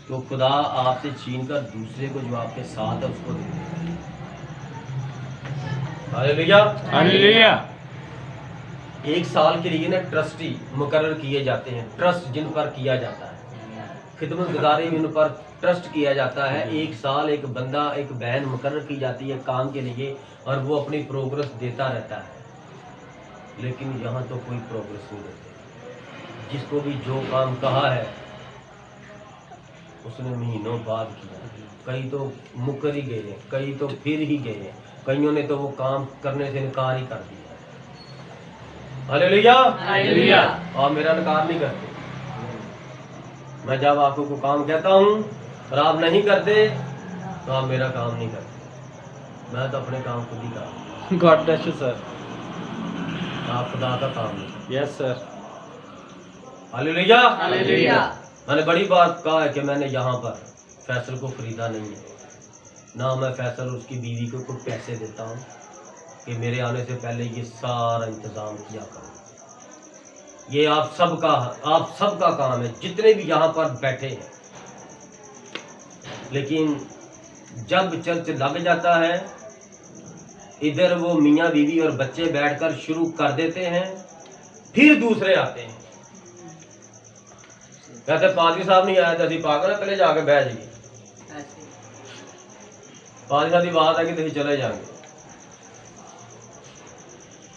तो खुदा आपसे छीन कर दूसरे को जो आपके साथ है उसको दे देगा। हालेलुया। हालेलुया। 1 साल के लिए ना ट्रस्टी मुकर्रर किए जाते हैं, ट्रस्ट जिन पर किया जाता है, खिदमतगारी उन पर ट्रस्ट किया जाता है। 1 साल एक बंदा एक बहन मुकर्रर की जाती है काम के लिए और वो अपनी प्रोग्रेस देता रहता है। लेकिन यहाँ तो कोई प्रोग्रेस नहीं देते। जिसको भी जो काम कहा है उसने महीनों बाद किया। कई तो मुकर ही गए, कई तो फिर ही गए, कईयों ने तो वो काम करने से इनकार ही कर दिया। हालेलुया। हालेलुया। आप मेरा इनकार नहीं करते। मैं जब आपको को काम कहता हूँ और आप नहीं करते तो आप मेरा काम नहीं करते। मैं तो अपने काम खुद ही करता हूँ। God bless you sir. आप खुदा का काम नहीं करते। Yes sir. हालेलुया। हालेलुया। मैंने बड़ी बात कहा है कि मैंने यहाँ पर फैसल को खरीदा नहीं है, ना मैं फैसल उसकी बीवी को कुछ पैसे देता हूँ कि मेरे आने से पहले ये सारा इंतजाम किया करो। ये आप सबका काम है, जितने भी यहाँ पर बैठे हैं। लेकिन जब चर्च लग जाता है, इधर वो मियाँ बीवी और बच्चे बैठकर शुरू कर देते हैं, फिर दूसरे आते हैं, कहते पादरी साहब नहीं आया तो अभी पागल है, पहले जाके बह जाइए। पादरी साहब की बात है कि तुम चले जाएंगे।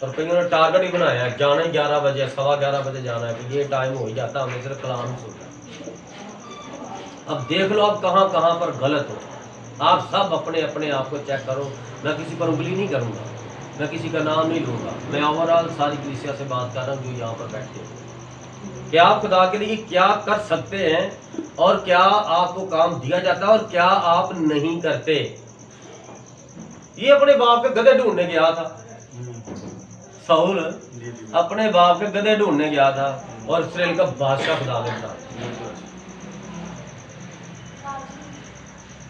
और कईयों ने टारगेट ही बनाया है, जाना ही 11 बजे, 11:15 बजे जाना है, कि ये टाइम हो ही जाता, हमें सिर्फ कलाम सुनना। अब देख लो आप कहाँ कहाँ पर गलत हो। आप सब अपने अपने आप को चेक करो। मैं किसी पर उंगली नहीं करूँगा, मैं किसी का नाम नहीं लूँगा। मैं ओवरऑल सारी कलीसिया से बात कर रहा हूँ जो यहाँ पर बैठे हैं कि आप खुदा के लिए क्या कर सकते हैं और क्या आपको काम दिया जाता है और क्या आप नहीं करते। ये अपने बाप के गधे ढूंढने गया था साउल, अपने बाप के गधे ढूंढने गया था और इस्राएल का बादशाह खुदा ने बना।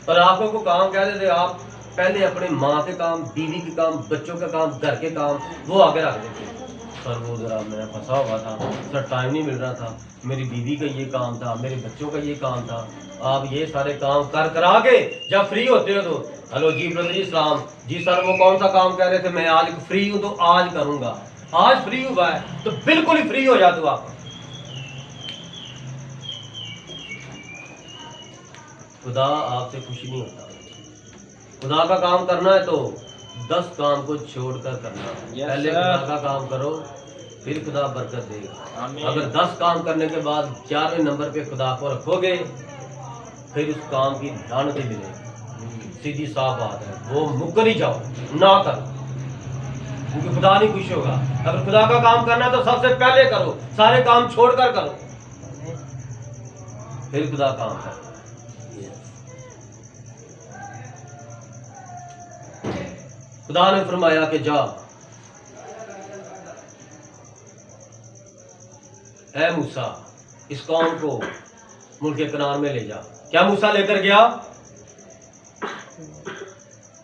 और आपको को काम कह देते, आप पहले अपने माँ के काम, बीवी के काम, बच्चों के काम, घर के काम वो आगे रख देते। सर वो जरा मैं फंसा हुआ था सर, टाइम नहीं मिल रहा था, मेरी बीवी का ये काम था, मेरे बच्चों का ये काम था। आप ये सारे काम कर करा के जब फ्री होते हो तो हेलो जी ब्रदर जी सलाम जी सर, वो कौन सा काम कह रहे थे, मैं आज फ्री हूँ तो आज करूँगा। आज फ्री हुआ है तो बिल्कुल ही फ्री हो जा तू। आप खुदा आपसे खुश नहीं होता। खुदा का काम करना है तो 10 काम को छोड़कर करना। पहले खुदा का काम करो फिर खुदा बरकत देगा। अगर 10 काम करने के बाद 11वें नंबर पे खुदा को रखोगे फिर उस काम की लानत ही मिलेगी। सीधी साफ बात है, वो मुकर ही जाओ, ना करो, क्योंकि खुदा नहीं खुश होगा। अगर खुदा का काम करना तो सबसे पहले करो, सारे काम छोड़कर करो, फिर खुदा काम करो। खुदा ने फरमाया कि जा ऐ मूसा इस कौम को मुल्क कनान में ले जा। क्या मूसा लेकर गया?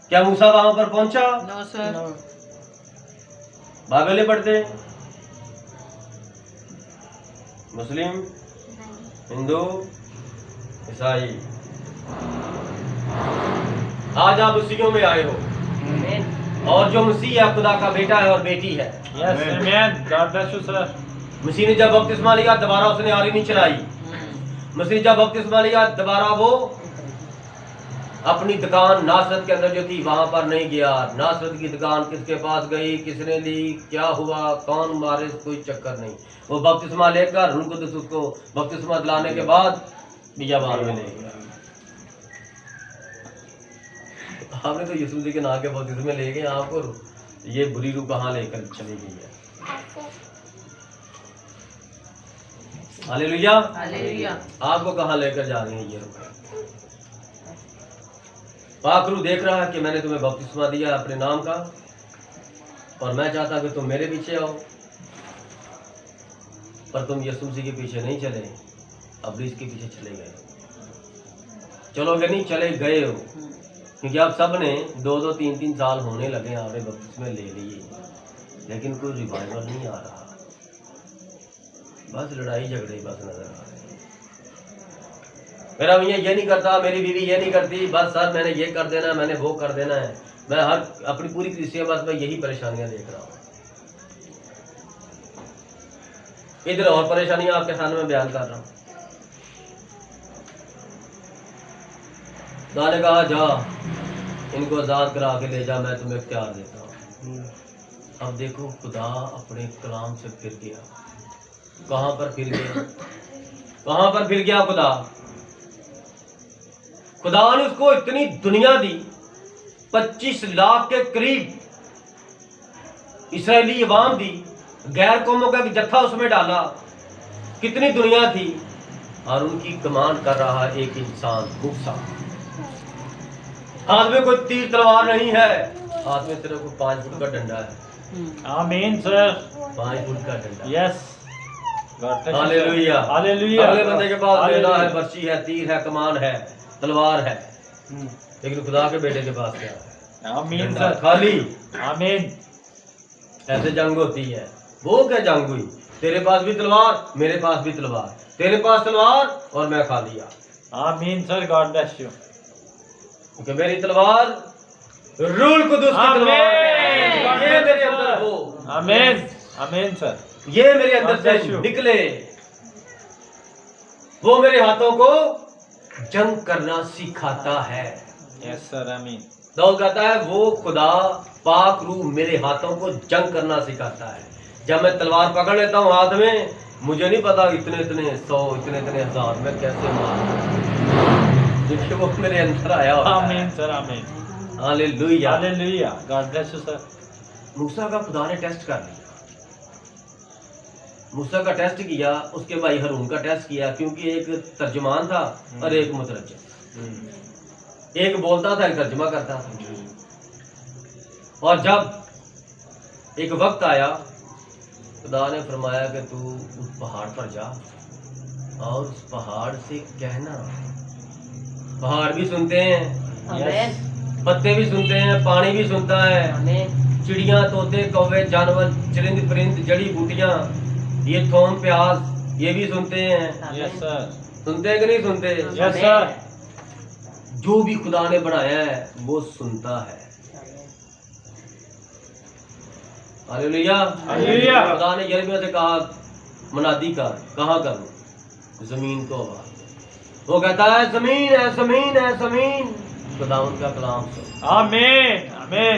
क्या मूसा वहां पर पहुंचा? No sir. बाइबल पढ़ते मुस्लिम, हिंदू, ईसाई, आज आप मसीहों में आए हो और जो मसीह है खुदा का बेटा है और बेटी है। यस आमीन। God bless you sir. मसीह ने जब बपतिस्मा लिया दोबारा उसने आरी नहीं चलाई। मसीह जब बपतिस्मा लिया दोबारा वो अपनी दुकान नासरत के अंदर जो थी वहां पर नहीं गया। नासरत की दुकान किसके पास गई, किसने ली, क्या हुआ, कौन मारे, कोई चक्कर नहीं। वो बपतिस्मा लेकर रूह कुदस उसको बपतिस्मा दिलाने के बाद बियाबान में ले गया। आपने तो यीशु जी के नाम के बपतिस्मे ले गए, आपको ये बुरी रूह कहाँ लेकर चली गई है। हालेलुया। हालेलुया। आपको कहाँ लेकर जा रही है ये रूह? पाक रूह देख रहा है कि मैंने तुम्हें बपतिस्मा दिया अपने नाम का और मैं चाहता कि तुम मेरे पीछे आओ, पर तुम यीशु जी के पीछे नहीं चले, अब्लीस के पीछे चले गए। चलोगे नहीं, चले गए हो, क्योंकि आप सब ने 2-2, 3-3 साल होने लगे आपने बपतिस्मे ले लिए, लेकिन कोई रिवाइवल नहीं आ रहा। बस लड़ाई झगड़े बस नजर आ रहे हैं। मेरा भैया ये नहीं करता, मेरी बीवी ये नहीं करती, बस सर मैंने ये कर देना है, मैंने वो कर देना है। मैं हर अपनी पूरी कृषि बस मैं यही परेशानियां देख रहा हूँ। इधर और परेशानियां आपके सामने में बयान कर रहा हूँ। खुदा ने कहा जा इनको आजाद करा के ले जा, मैं तुम्हें इख्तियार देता हूँ। अब देखो खुदा अपने कलाम से फिर गया। कहां पर फिर गया? कहां पर फिर गया खुदा? खुदा ने उसको इतनी दुनिया दी, 25 लाख के करीब इसराइली अवाम दी, गैर कौमों का जत्था उसमें डाला, कितनी दुनिया थी, और उनकी कमांड कर रहा एक इंसान मूसा। हाथ में कोई तीर तलवार नहीं है, हाथ में सिर्फ 5 फुट का डंडा है। आमीन सर। 5 फुट का डंडा। यस। हालेलुया। हालेलुया। अगले बंदे के पास बेड़ा है, बर्ची है, तीर है, कमान है, तलवार है, लेकिन खुदा के बेटे के पास क्या है? आमीन डंडा सर। खाली। आमीन। ऐसे जंग होती है। वो क्या जंग हुई? तेरे पास भी तलवार, मेरे पास भी तलवार, तेरे पास तलवार और मैं खाली आ। आमीन सर। God bless you. क्योंकि मेरी तलवार रूल कुदुस की तलवार है। ये मेरे अंदर हो। आमीन। आमीन सर। ये मेरे अंदर God bless से you. निकले। वो मेरे हाथों को जंग करना सिखाता है। Yes sir. आमीन। दाऊद कहता है वो खुदा पाक रूह मेरे हाथों को जंग करना सिखाता है। जब मैं तलवार पकड़ लेता हूँ हाथ में, मुझे नहीं पता इतने इतने 100 इतने इतने हजार मैं कैसे मारूं, क्योंकि वो मेरे अंदर आया होता है। आमीन सर। आमीन। हालेलुया। हालेलुया। God bless you sir. मूसा का खुदा ने टेस्ट कर लिया। मूसा का टेस्ट किया, उसके भाई हारून का टेस्ट किया, क्योंकि एक तर्जुमान था और एक मुतरज्जिम। एक बोलता था, एक तर्जुमा करता था। और जब एक वक्त आया, खुदा ने फरमाया कि तू उस पहाड़ पर जा और उस पहाड़ से कहना। पहाड़ भी सुनते हैं, यस। पत्ते भी सुनते हैं, पानी भी सुनता है, चिड़िया, तोते, कौवे, जानवर, चरिंद परिंद, जड़ी बूटियां, ये थोम प्याज, ये भी सुनते हैं। Yes sir. सुनते हैं कि नहीं सुनते? Yes sir. जो भी खुदा ने बनाया है वो सुनता है। हालेलुया। हालेलुया। खुदा ने यिर्मयाह से कहा, मुनादी कर, कहाँ करूं? जमीन को आवाज। वो कहता है जमीन है, जमीन है, जमीन। खुदा उनका कलाम सुन। आमीन। आमीन।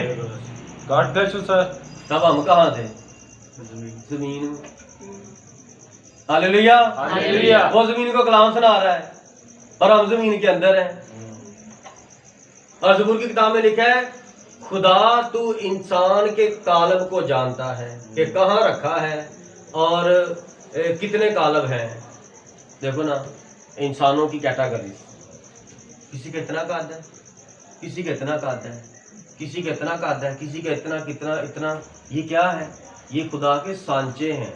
God bless you sir. तब हम कहाँ थे? जमीन में। हालेलुया। हालेलुया। वो जमीन को कलाम सुना रहा है और हम जमीन के अंदर हैं। और ज़बूर की किताब में लिखा है, खुदा तू इंसान के कालब को जानता है कि कहाँ रखा है और कितने कालब हैं। देखो ना, इंसानों की कैटेगरी, किसी का इतना कद है, किसी का इतना कद है, किसी का इतना कद है, किसी का इतना कितना इतना। ये क्या है? ये खुदा के सांचे हैं।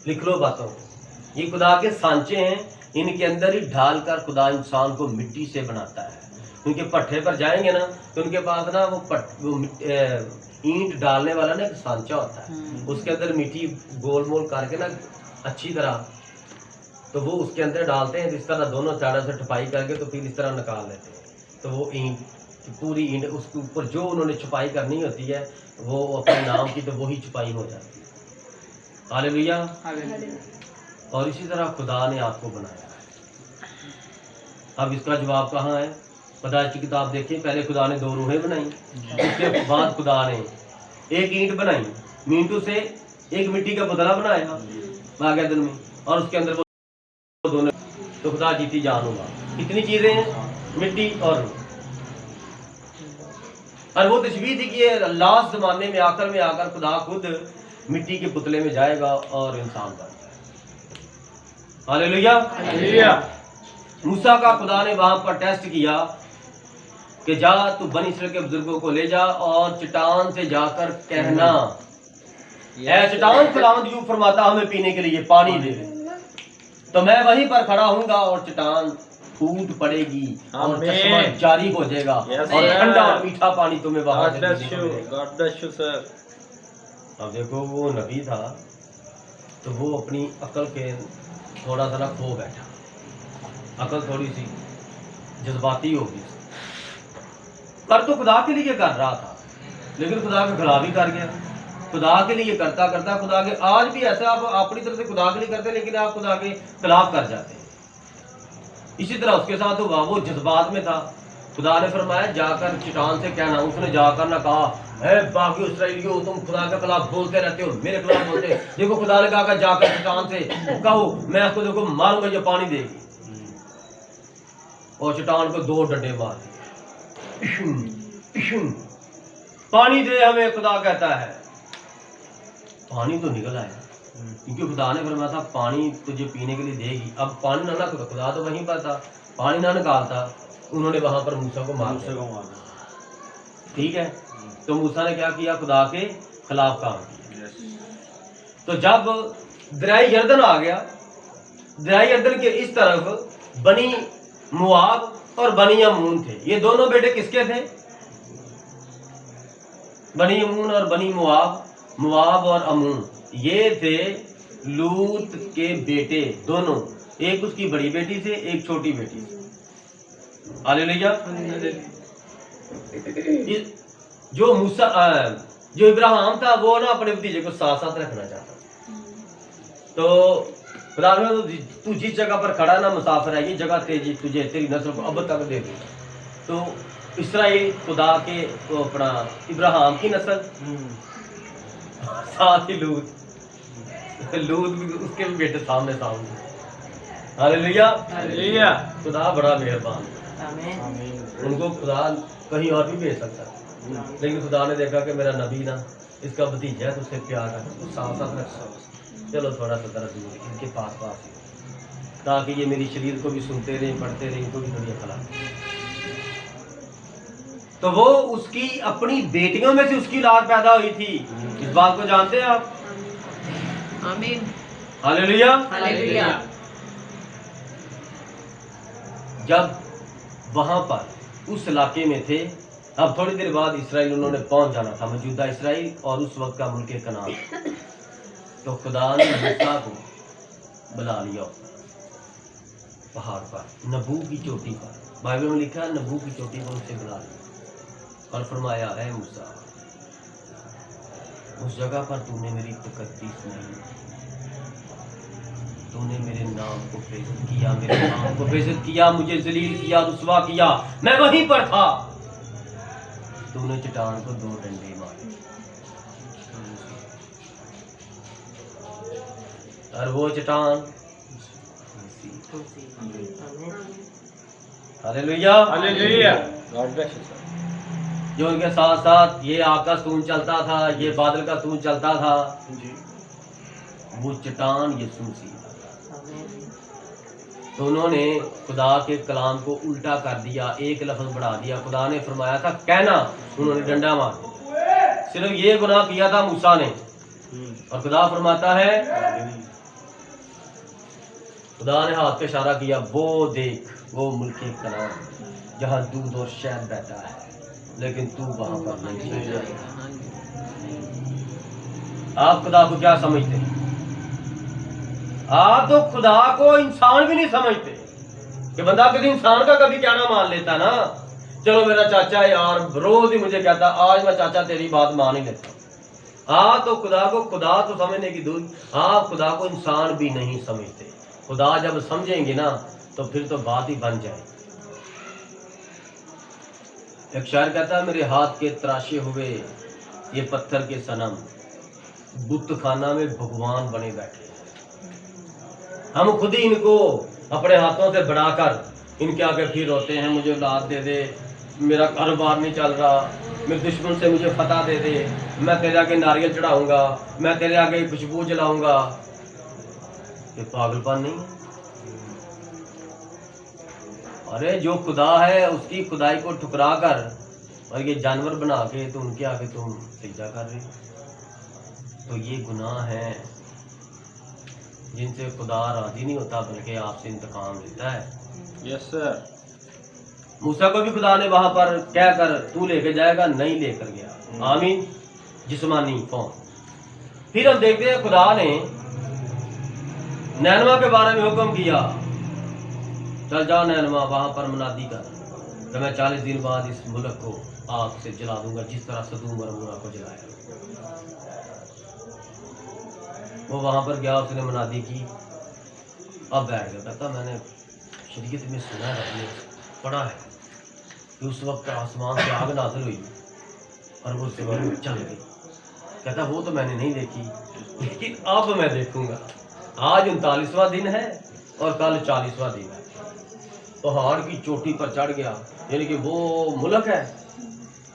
लिख लो बातों को, ये खुदा के सांचे हैं। इनके अंदर ही ढाल कर खुदा इंसान को मिट्टी से बनाता है। उनके पट्टे पर जाएंगे ना तो उनके पास ना वो ईंट डालने वाला ना एक सांचा होता है, उसके अंदर मिट्टी गोल मोल करके ना अच्छी तरह, तो वो उसके अंदर डालते हैं। इस तरह दोनों साइडों से छपाई करके तो फिर इस तरह निकाल लेते हैं। तो वो ईंट, पूरी ईंट, उसके ऊपर जो उन्होंने छपाई करनी होती है वो अपने नाम की, तो वही छपाई हो जाती है। हालेलुया। और इसी तरह खुदा ने आपको बनाया है। अब इसका जवाब कहाँ है? पैदाइश की किताब देखिए, पहले खुदा ने 2 रूहें बनाई, उसके बाद खुदा ने एक ईंट बनाई, मींटू से एक मिट्टी का पुतला बनाया बागे दिन में, और उसके अंदर वो दोनों, तो खुदा जीती जान होगा। कितनी चीजें हैं? मिट्टी और रूह। और वो तशबीह थी कि लास्ट जमाने में आखिर में आकर खुदा खुद मिट्टी के पुतले में जाएगा और इंसान बन जाएगा। हालेलुया। हालेलुया। मूसा का खुदा ने वहां पर टेस्ट किया कि जा तू बनी इस्राएल के बुजुर्गों को ले जा और चट्टान से जाकर कहना, ऐ चट्टान खुदावंद यूं फरमाता हमें पीने के लिए पानी दे। तो मैं वहीं पर खड़ा हूंगा और चट्टान फूट पड़ेगी और चश्मा जारी हो जाएगा और ठंडा और मीठा पानी तुम्हें वहां से पीने को मिलेगा। God bless you sir. अब देखो, वो नबी था तो वो अपनी अकल के थोड़ा सा ना खो बैठा। अकल थोड़ी सी जज्बाती होगी, कर तो खुदा के लिए कर रहा था, लेकिन खुदा के खिलाफ ही कर गया। खुदा के लिए करता करता खुदा के, आज भी ऐसा आप अपनी तरफ से खुदा के लिए करते हैं, लेकिन आप खुदा के खिलाफ कर जाते हैं। इसी तरह उसके साथ हुआ, वो जज्बात में था। खुदा ने फरमाया जाकर चट्टान से कहना, उसने जाकर ना कहा है बाकी इस्राएलियों तुम खुदा के खिलाफ बोलते रहते हो, मेरे खिलाफ बोलते हो। देखो खुदा ने कहा जाकर चट्टान से कहो मैं उसको देखो मारूंगा, ये पानी देगी। और चट्टान को 2 डंडे मार दिए, पानी दे हमें, खुदा कहता है। पानी तो निकल आया, क्योंकि खुदा ने फरमाया था पानी तुझे पीने के लिए देगी। अब पानी ना खुदा तो वहीं पर था, पानी ना निकालता, उन्होंने वहां पर मूसा को मार दिया। ठीक है, तो मूसा ने क्या किया, खुदा के खिलाफ काम किया। तो जब दरिया यरदन आ गया, दरिया यरदन के इस तरफ बनी मुआब और बनी अमून थे। ये दोनों बेटे किसके थे? बनी अमून और बनी मुआब। मुआब और अमून ये थे लूत के बेटे दोनों, एक उसकी बड़ी बेटी से, एक छोटी बेटी से। हालेलुया। जो मूसा जो इब्राहिम था वो ना अपने भतीजे को साथ साथ रखना चाहता। तो खुदा ने तू जिस जगह पर खड़ा ना मुसाफिर है, ये जगह तुझे तेरी नस्ल को अब तक दे दूंगा। तो इसराइल खुदा के तो अपना इब्राहिम की नस्ल, साथ ही लूत भी उसके भी बेटे सामने सामने। Hallelujah hallelujah. खुदा बड़ा मेहरबान, उनको खुदा कहीं और भी भेज सकता, लेकिन खुदा ने देखा कि मेरा नबी ना इसका भतीजा है, तो उससे प्यार है, तो साथ साथ रखा। चलो थोड़ा सा तरह दूर इनके पास ही, ताकि ये मेरी शरीर को भी सुनते रहे, पढ़ते रहे, इनको भी थोड़ी अकल आए। तो वो उसकी अपनी बेटियों में से उसकी औलाद पैदा हुई थी। इस बात को जानते हैं आप? आमीन। हालेलुया हालेलुया। जब वहां पर उस इलाके में थे, अब थोड़ी देर बाद इसराइल उन्होंने पहुंच जाना था, मौजूदा इसराइल और उस वक्त का मुल्क कनान। तो खुदा ने मूसा को बुला लिया पहाड़ पर, नबू की चोटी पर। बाइबल में लिखा है नबू की चोटी पर उससे बुला लिया और फरमाया, है मूसा उस जगह पर तूने मेरी तकद्दीस नहीं, तूने मेरे नाम को बेइज्जत किया, मेरे नाम को बेइज्जत किया, मुझे जलील किया, रुसवा किया, मैं वहीं पर था। तूने चट्टान को 2 डंडे मारे और वो चट्टान, हालेलुया हालेलुया, जो उनके साथ साथ ये आग का स्तून चलता था, ये बादल का स्तून चलता था, वो चट्टान यीशु मसीह। तो उन्होंने खुदा के कलाम को उल्टा कर दिया, एक लफ्ज बढ़ा दिया। खुदा ने फरमाया था कहना, उन्होंने डंडा मार दिया। सिर्फ ये गुनाह किया था मूसा ने, और खुदा फरमाता है, खुदा ने हाथ पे इशारा किया, वो देख वो मुल्क कनान जहाँ दूध और शहद बहता है, लेकिन तू वहां पर नहीं जाएगा। आप खुदा को क्या समझते हैं? आप तो खुदा को इंसान भी नहीं समझते कि बंदा किसी इंसान का कभी कहना मान लेता ना। चलो मेरा चाचा यार रोज ही मुझे कहता, आज मैं चाचा तेरी बात मान ही लेता। आप तो खुदा को खुदा तो समझने की दूर, आप खुदा को इंसान भी नहीं समझते। खुदा जब समझेंगे ना तो फिर तो बात ही बन जाएगी। एक शायर कहता है, मेरे हाथ के तराशे हुए ये पत्थर के सनम बुत खाना में भगवान बने बैठे, हम खुद ही इनको अपने हाथों से बढ़ाकर इनके आगे फिर रोते हैं, मुझे औलाद दे दे, मेरा कारोबार नहीं चल रहा, मेरे दुश्मन से मुझे फतह दे दे, मैं तेरे आगे नारियल चढ़ाऊंगा, मैं तेरे आगे खुशबू जलाऊंगा। ये पागलपन नहीं है? अरे जो खुदा है उसकी खुदाई को ठुकरा कर और ये जानवर बना के तो उनके आगे तुम सिजदा कर रहे हो, तो ये गुनाह है जिनसे खुदा राजी नहीं होता, बल्कि आपसे इंतकाम लेता है। Yes sir. मूसा को भी खुदा ने वहां पर क्या कर तू लेके जाएगा, नहीं लेकर गया। आमीन। जिस्मानी फॉर्म। फिर हम देखते हैं, खुदा ने नैनवा के बारे में हुक्म किया, चल जा नैनमा वहां पर मुनादी कर कि मैं 40 दिन बाद इस मुल्क को आग से जला दूंगा जिस तरह सदूम और अमोरा को जलाया। वो वहां पर गया, उसने मुनादी की। अब बैठ गया, कहता मैंने शरीयत में सुना है, अपने पढ़ा है कि उस वक्त आसमान से आग नाज़िल हुई और वो ज़मीन चल गई। कहता वो तो मैंने नहीं देखी, लेकिन अब मैं देखूंगा। आज 39वां दिन है और कल 40वां दिन है। पहाड़ की चोटी पर चढ़ गया, यानी कि वो मुल्क है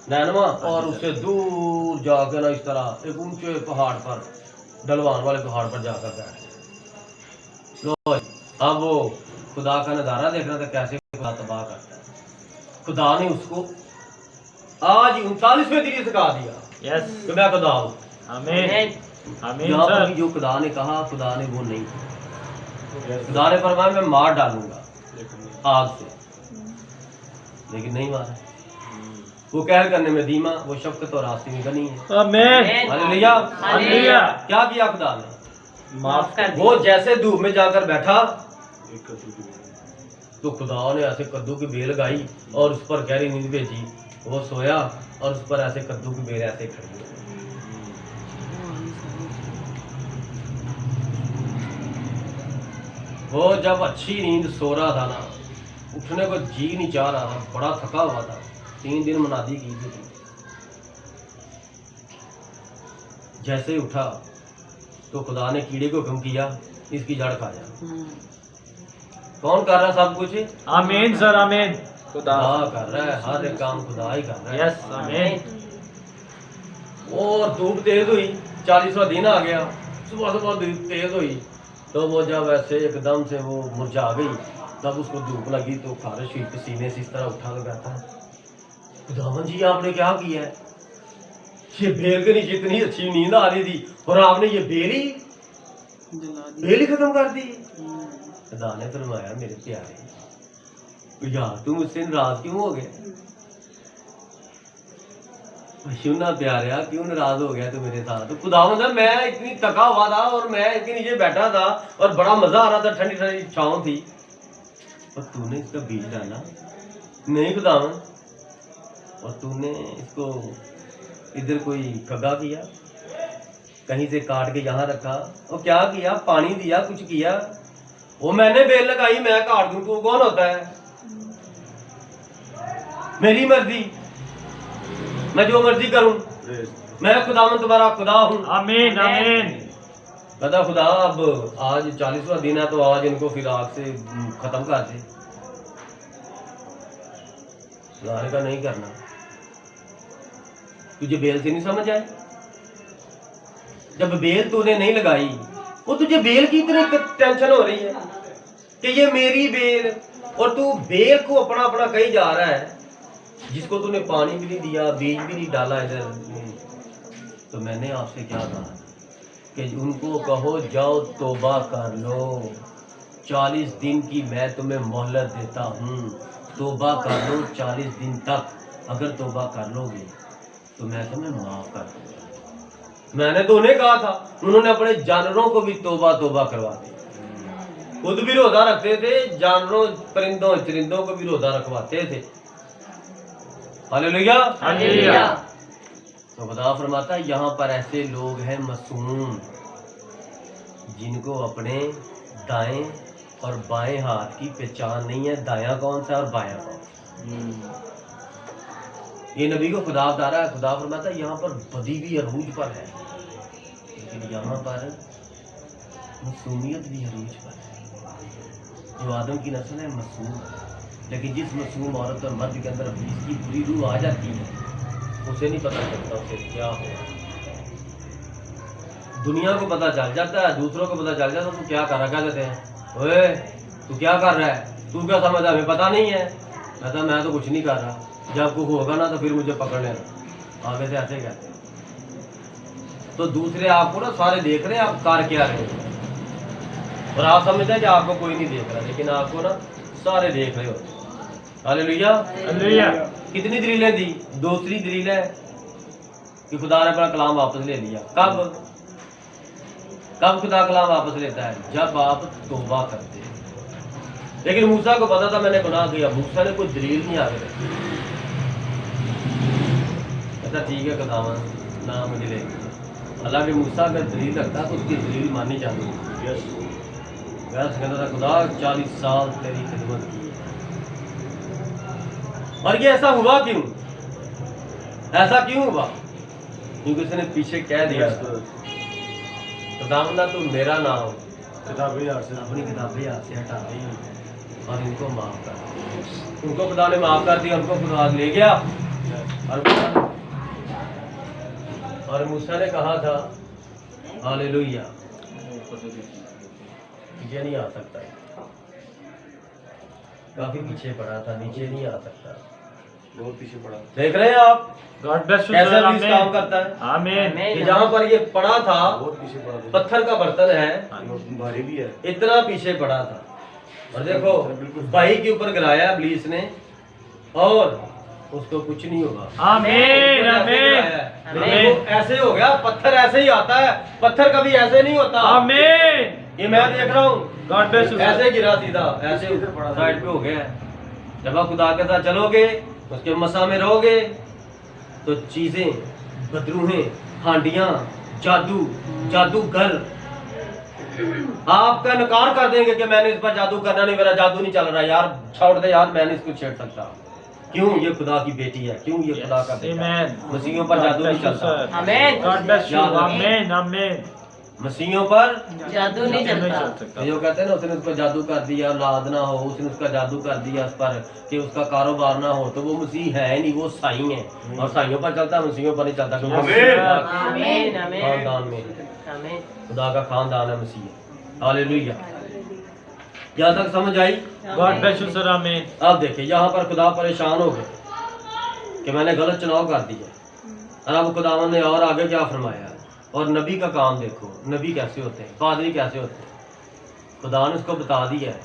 नैनवा, और उससे दूर जाकर ना इस तरह एक ऊंचे पहाड़ पर, ढलवान वाले पहाड़ पर जाकर बैठ गया। लो अब वो खुदा का नज़ारा देख रहा था, कैसे खुदा तबाह करता है। खुदा ने उसको आज 39वें दिन सिखा दिया यस कि मैं खुदा हूँ। आमीन आमीन यहाँ पर सर। भी जो खुदा ने कहा, खुदा ने वो नहीं किया। खुदा ने फरमाया मैं मार डालूंगा आग से, लेकिन नहीं मारा। वो कहर करने में धीमा, वो शफकत और आस्ती में गनी है। आमीन हालेलुया। हालेलुया। क्या किया खुदा ने? माफ कर वो जैसे धूप में जाकर बैठा तो खुदा ने ऐसे कद्दू की बेल गाई और उस पर गहरी नींद भेजी। वो सोया और उस पर ऐसे कद्दू की बेल ऐसे खड़ी है। वो जब अच्छी नींद सो रहा था ना, उठने को जी नहीं चाह रहा था, बड़ा थका हुआ था। 3 दिन मुनादी की थी। जैसे ही उठा तो खुदा ने कीड़े को हुक्म किया, इसकी जड़ खा जा। कौन कर रहा सब कुछ? आमीन सर आमीन। खुदा कर रहा है, हर एक काम खुदा ही कर रहा है। यस आमीन। और धूप तेज हुई, 40वां दिन आ गया, सुबह सुबह धूप तेज हुई, तो वो जब ऐसे एकदम से वो मुरझा गई, तब उसको धूप लगी तो खारिश हुई, पसीने से इस तरह उठा के कहता है खुदावन जी आपने क्या किया है? ये बेल के नीचे इतनी अच्छी नींद आ रही थी और आपने ये बेल ही खत्म कर दी। खुदा ने फरमाया मेरे प्यारे यार तुम मुझसे नाराज क्यों हो गए? ना प्यारे क्यों नाराज हो गया तू मेरे साथ? तो खुदावंद मैं इतनी थका हुआ था और मैं इसके नीचे बैठा था और बड़ा मजा आ रहा था, ठंडी ठंडी छाँव थी, और तूने इसका बीज डाला नहीं खुदावंद, और तूने इसको इधर कोई कगा किया, कहीं से काट के यहाँ रखा, और क्या किया? पानी दिया, कुछ किया? वो मैंने बेल लगाई, मैं काट दूं, तू कौन होता है? मेरी मर्जी, मैं जो मर्जी करूं, मैं खुदावंद तुम्हारा खुदा हूं। आमीन आमीन। कहता खुदा अब आज 40वां दिन है तो आज इनको फिर आग से खत्म कर दे। खुदा ने कहा नहीं करना। तुझे बेल से नहीं समझ आए? जब बेल तूने नहीं लगाई, वो तुझे बेल की इतनी टेंशन हो रही है कि ये मेरी बेल, और तू बेल को अपना अपना कहीं जा रहा है, जिसको तूने पानी भी नहीं दिया, बीज भी नहीं डाला इधर। तो मैंने आपसे क्या कहा कि उनको कहो जाओ तौबा कर लो, 40 दिन की मैं तुम्हें मोहलत देता हूँ, तौबा कर लो 40 दिन तक। अगर तौबा कर लोगे तो मैं तुम्हें माफ कर दूंगा। मैंने तो उन्हें कहा था, उन्होंने अपने जानवरों को भी तौबा तौबा करवा दी। खुद भी रोजा रखते थे, जानवरों परिंदों चरिंदों को भी रोजा रखवाते थे। Hallelujah hallelujah. तो खुदा फरमाता है यहाँ पर ऐसे लोग हैं मासूम, जिनको अपने दाएं और बाएं हाथ की पहचान नहीं है, दायां कौन सा और बायां कौन सा। ये नबी को खुदा बता रहा है। खुदा फरमाता है यहाँ पर बदी भी अरूज पर है, लेकिन यहाँ पर मासूमियत भी अरूज पर है। जो आदम की नस्ल है मासूम है, लेकिन जिस मासूम औरत और मर्द के अंदर इसकी बुरी रूह आ जाती है, उसे नहीं पता चलता उसे क्या हो। दुनिया को पता चल जाता है, दूसरों को पता चल जाता है, तू क्या कर रहा, क्या कहते हैं ओए तू क्या कर रहा है, तू क्या समझ, हमें पता नहीं है। कहता मैं तो कुछ नहीं कर रहा, जब कुछ होगा ना तो फिर मुझे पकड़ लेना। आगे से ऐसे कहते हैं। तो दूसरे आपको ना सारे देख रहे हैं आप कर क्या रहे हो, और आप समझते हैं कि आपको कोई नहीं देख रहा, लेकिन आपको ना सारे देख रहे होते। Hallelujah hallelujah. कितनी दलीलें दी? दूसरी दलील है कि खुदा ने अपना कलाम वापस ले लिया। कब कब खुदा कलाम वापस लेता है? जब आप तौबा करते हैं। लेकिन मूसा को पता था मैंने गुनाह किया। मूसा ने कोई दलील नहीं आगे रखी। कहता ठीक है खुदावन ना मुझे ले। हालांकि मूसा अगर दलील रखता तो उसकी दलील माननी चाहिए। कहता था खुदा 40 साल तेरी खिदमत की है। और ये ऐसा हुआ क्यों? ऐसा क्यों हुआ? क्योंकि उसने पीछे कह दिया खुदावंदा तू मेरा नाम किताबी हाथ से अपनी किताबें हाथ से हटा दी और इनको माफ कर। उनको खुदा ने माफ कर दिया, उनको खुदा ले गया। और मूसा ने कहा था हालेलुया ये नहीं आ सकता, काफी पीछे पड़ा था, नीचे नहीं आ सकता, बहुत पीछे पड़ा। देख रहे हैं आप गॉड ब्लेस यू कैसे सर। अब्लीस काम करता है। आमीन। कि जहाँ पर ये पड़ा था बहुत पीछे पड़ा था। पत्थर का बर्तन है, भारी भी है। इतना पीछे पड़ा था और देखो भाई के ऊपर गिराया अब्लीस ने और उसको कुछ नहीं होगा। आमीन आमीन देखो ऐसे हो गया, पत्थर ऐसे ही आता है, पत्थर कभी ऐसे नहीं होता। आमीन। ये मैं देख रहा हूँ गॉड ब्लेस यू ऐसे गिरा सीधा, ऐसे साइड पे हो गया। जब आप खुदा के साथ चलोगे, उसके मसा में रहोगे तो चीजें, बदरूहें, हांडियां, जादू, जादूगर आपका इनकार कर देंगे कि मैंने इस पर जादू करना नहीं, मेरा जादू नहीं चल रहा यार, छोड़ दे यार, मैं नहीं इसको छेड़ सकता। क्यों? ये खुदा की बेटी है, क्यों ये खुदा का बेटा है। मसीहों पर जादू नहीं चलता। आमीन। God bless you. आमीन आमीन। मसीहों पर जादू नहीं चलता। जो कहते हैं ना उसने उसको जादू कर दिया, औलाद ना हो, उसने उसका जादू कर दिया उस पर कि उसका कारोबार ना हो, तो वो मसीह है नहीं, वो साई है। और साइयों पर चलता है, मसीहों पर नहीं चलता। आमीन आमीन खानदान में आमीन। खुदा का खानदान है मसीह। हालेलुया। यहाँ तक समझ आई? God bless you sir. आमीन। अब देखिए यहाँ पर खुदा परेशान हो गए कि मैंने गलत चुनाव कर दिया। और अब खुदावन ने और आगे क्या फरमाया। और नबी का काम देखो, नबी कैसे होते हैं, पादरी कैसे होते हैं। खुदा ने उसको बता दिया है,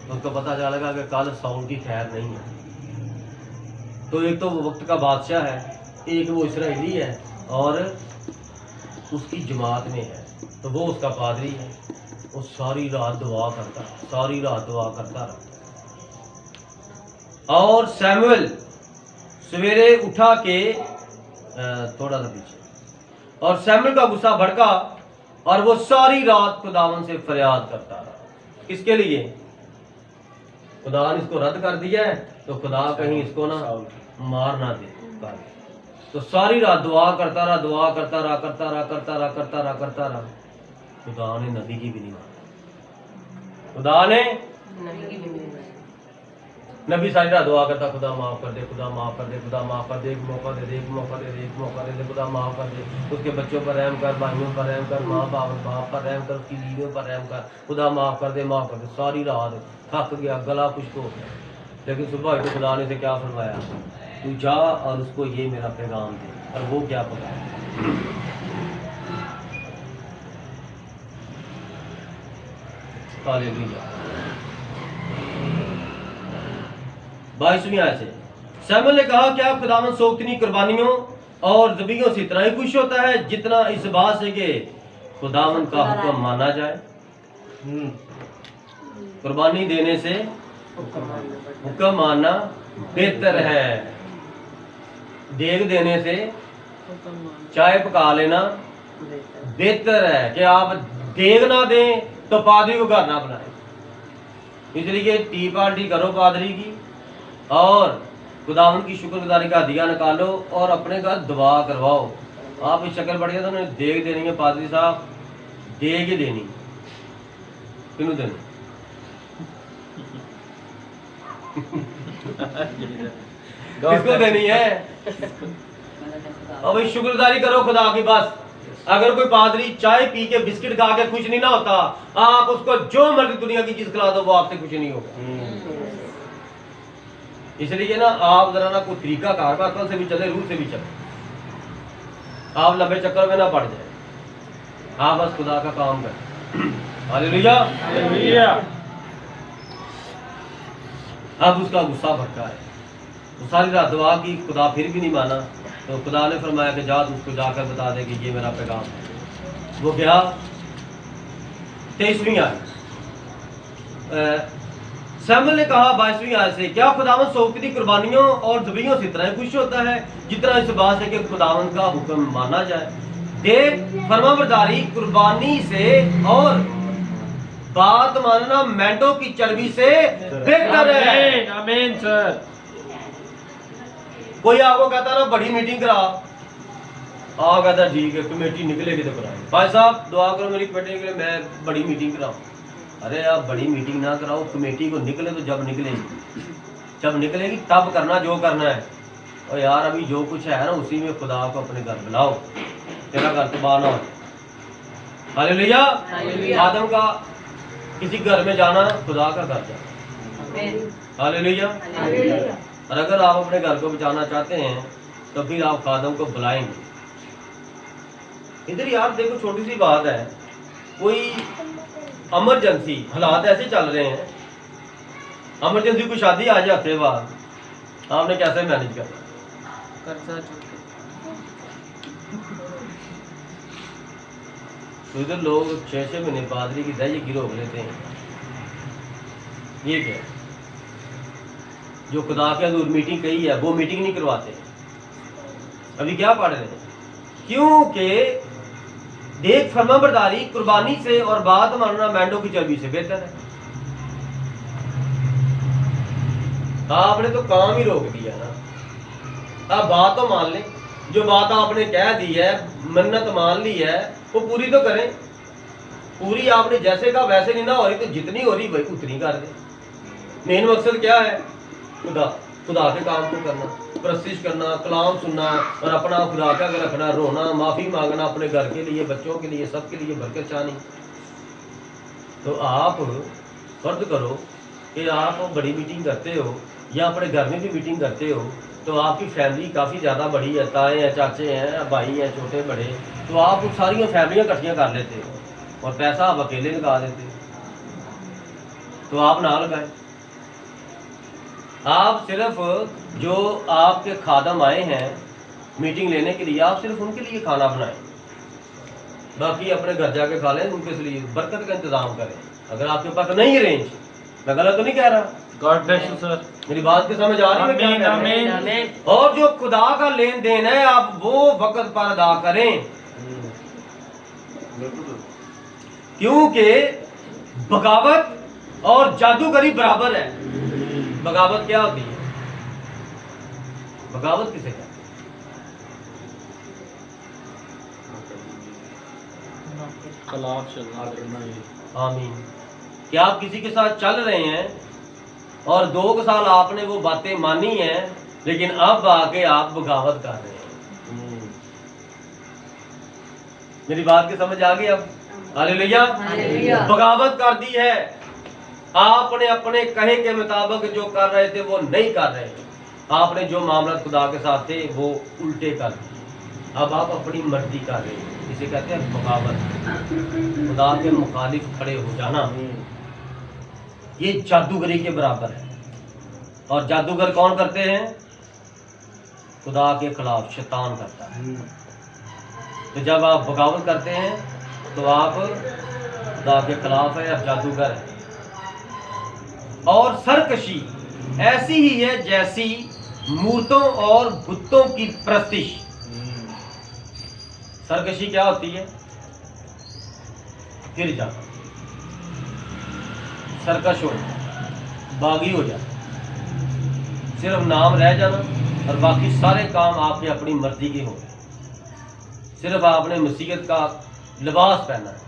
तो उसको पता चलेगा कि कल साउल की खैर नहीं है। तो एक तो वो वक्त का बादशाह है, एक वो इसराइली है और उसकी जमात में है, तो वो उसका पादरी है। वो सारी रात दुआ करता, सारी रात दुआ करता रहा। और सैमुअल सवेरे उठा के थोड़ा सा पीछे, और सैमुअल का गुस्सा भड़का और वो सारी रात खुदावन से फरियाद करता रहा। किसके लिए? खुदा ने इसको रद्द कर दिया है तो खुदा कहीं इसको ना मार ना दे। तो सारी रात दुआ करता रहा, दुआ करता रहा, करता रहा, करता रहा, करता रहा, करता रहा। खुदा ने नबी की भी नहीं मानी। खुदा ने नबी सारी रात दुआ करता, खुदा माफ कर दे, खुदा माफ कर दे, खुदा माफ कर दे, एक मौका दे दे, एक मौका दे दे, एक मौका दे दे, खुदा माफ कर दे। उसके बच्चों पर रहम कर, भाइयों पर रहम कर, माँ बाप पर रहम कर, उसकी बीवियों पर रहम कर, खुदा माफ कर दे, माफ कर दे। सारी रात थक गया, गला खुश्क हो गया। लेकिन सुबह तो खुदा ने से क्या फरमाया, तू जा और उसको ये मेरा पैगाम दे। और वो क्या पता, हालेलुया। 22वीं आयत से सैमुअल ने कहा, क्या खुदावंद सोख्तनी कुर्बानियों और ज़बीहों से इतना ही खुश होता है जितना इस बात से कि खुदावंद का हुक्म माना जाए। कुर्बानी देने से हुक्म मानना बेहतर है। देग देने से, चाय पका लेना बेहतर है कि आप देग ना दें तो पादरी को घर ना बनाए। इसलिए टी पार्टी करो पादरी की और खुदावंद की शुक्रगुजारी का दिया निकालो और अपने घर दुआ करवाओ। आप इस शक्ल बढ़िया तो उन्हें देग देनी है, पादरी साहब देग ही देनी। किन्हों देनी? किसको देनी है? अब शुक्रगुजारी करो खुदा की। बस अगर कोई पादरी चाय पी के बिस्किट खा के खुश नहीं ना होता, आप उसको जो मर्जी दुनिया की चीज खिला दो वो आपसे खुश नहीं होगा। इसलिए ना आप जरा ना कोई तरीका कार अकल से भी चले, रूह से भी चले, आप लंबे चक्कर में ना पड़ जाए। आप बस खुदा का काम करें। हालेलुया। अब उसका गुस्सा भड़का है, तो सारी रात दुआ की, खुदा फिर भी नहीं माना। तो खुदा ने फरमाया कि जा उसको जाकर बता दे कि ये मेरा पैगाम है। वो गया। 23वीं आयत सैमुअल ने कहा 22वीं आयत से, क्या खुदावंद सौंपी कुर्बानियों और ज़बीहों से इतना ही खुश होता है जितना इस बात से कि खुदावंद का हुक्म माना जाए। देख, फरमाबरदारी कुर्बानी से और बात मानना मेंढों की चर्बी से बेहतर है। आमीन आमीन सर। कोई आपको कहता ना बड़ी मीटिंग करा, आप कहता ठीक है कमेटी निकलेगी तो कराएं। भाई साहब दुआ करो मेरी कमेटी के लिए, मैं बड़ी मीटिंग कराऊं। अरे आप बड़ी मीटिंग ना कराओ, कमेटी को निकले तो जब निकलेगी, जब निकलेगी तब करना जो करना है। और यार अभी जो कुछ है ना उसी में खुदा को अपने घर बुलाओ, तेरा घर तबाह ना हो। हालेलुया। हालेलुया। आदम का किसी घर में जाना खुदा का घर जाना। हालेलुया। और अगर आप अपने घर को बचाना चाहते हैं तो फिर आप खादम को बुलाएंगे। इधर यार देखो छोटी सी बात है, कोई इमरजेंसी हालात ऐसे चल रहे हैं, इमरजेंसी कोई शादी आ जाते बाद आपने कैसे मैनेज करना? कर्जा चुके। तो इधर लोग 6-6 महीने पादरी की दही की रोक लेते हैं। ये क्या जो खुदा के हजूर मीटिंग कही है वो मीटिंग नहीं करवाते। अभी क्या पढ़ रहे हैं? क्योंकि देख फरमाबरदारी कुर्बानी से और बात मानना मेंढों की चर्बी से बेहतर है। आपने तो काम ही रोक दिया ना। आप बात तो मान लें, जो बात आपने कह दी है, मन्नत मान ली है, वो पूरी तो करें। पूरी आपने जैसे कहा वैसे नहीं ना हो रही तो जितनी हो रही वही उतनी कर दे। मेन मकसद क्या है? खुदा के काम को करना, प्रस्तिश करना, कलाम सुनना और अपना खुदा का रखना, रोना, माफी मांगना अपने घर के लिए, बच्चों के लिए, सबके लिए बरकत चाहनी। तो आप फर्ज करो कि आप बड़ी मीटिंग करते हो या अपने घर में भी मीटिंग करते हो तो आपकी फैमिली काफ़ी ज़्यादा बड़ी है, ताए हैं, चाचे हैं, भाई हैं, छोटे बड़े, तो आप सारी फैमिलियाँ इकट्ठियाँ कर लेते हो और पैसा आप अकेले लगा देते हो। तो आप ना लगाएं। आप सिर्फ जो आपके खादम आए हैं मीटिंग लेने के लिए, आप सिर्फ उनके लिए खाना बनाएं, बाकी अपने घर जाके खा लें। उनके लिए बरकत का इंतजाम करें। अगर आपके पास नहीं रेंज, मैं गलत तो नहीं कह रहा? God bless you sir. मेरी बात की समझ आ रही है मैं क्या कह रहा हूं? आमीन। आमीन। और जो खुदा का लेन देन है आप वो वक्त पर अदा करें, क्योंकि बगावत और जादूगरी बराबर है। बगावत क्या होती है? बगावत किसे कहते हैं? खिलाफ चलना। आमीन। क्या आप किसी के साथ चल रहे हैं और 2 साल आपने वो बातें मानी हैं लेकिन अब आके आप बगावत कर रहे हैं? मेरी बात की समझ आ गई अब? हालेलुया। हालेलुया। बगावत कर दी है। आपने अपने कहे के मुताबिक जो कर रहे थे वो नहीं कर रहे। आपने जो मामला खुदा के साथ थे वो उल्टे कर दिए। अब आप अपनी मर्जी कर रहे हैं, इसे कहते हैं बगावत। खुदा के मुखालिफ खड़े हो जाना, ये जादूगरी के बराबर है। और जादूगर कौन करते हैं? खुदा के खिलाफ शैतान करता है। तो जब आप बगावत करते हैं तो आप खुदा के खिलाफ है, आप जादूगर है। और सरकशी ऐसी ही है जैसी मूर्तों और बुतों की प्रस्तिश। सरकशी क्या होती है? गिर जाना, सरकश हो जाना, बागी हो जाना, सिर्फ नाम रह जाना और बाकी सारे काम आपके अपनी मर्जी के हो गए। सिर्फ आपने मसीहत का लिबास पहना है,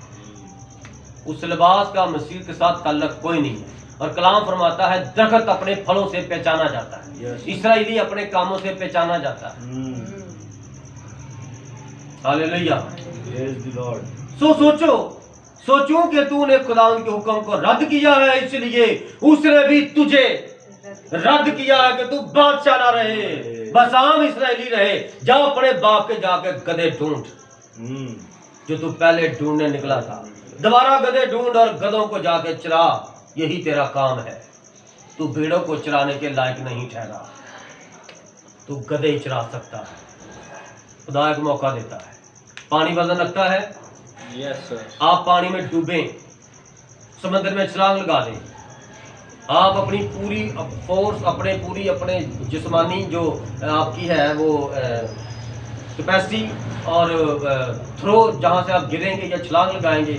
उस लिबास का मसीहत के साथ ताल्लुक कोई नहीं है। और कलाम फरमाता है दरख्त अपने फलों से पहचाना जाता है, इसराइली अपने कामों से पहचाना जाता है। हालेलुया। सोचो कि तूने खुदा के हुक्म को रद्द किया है, इसलिए उसने भी तुझे रद्द किया है कि तू बादशाह ना रहे, बस आम इसराइली रहे। जा अपने बाप के जाके गधे ढूंढ, जो तू पहले ढूंढने निकला था। दोबारा गधे ढूंढ और गधों को जाके चरा, यही तेरा काम है। तू भेड़ों को चराने के लायक नहीं ठहरा, तू गधे ही चरा सकता है। खुदा एक मौका देता है। पानी वजन रखता है? Yes sir. आप पानी में डूबें, समंदर में छलांग लगा दें, आप अपनी पूरी फोर्स अपने जिस्मानी जो आपकी है वो कैपेसिटी और थ्रो जहाँ से आप गिरेंगे या छलांग लगाएंगे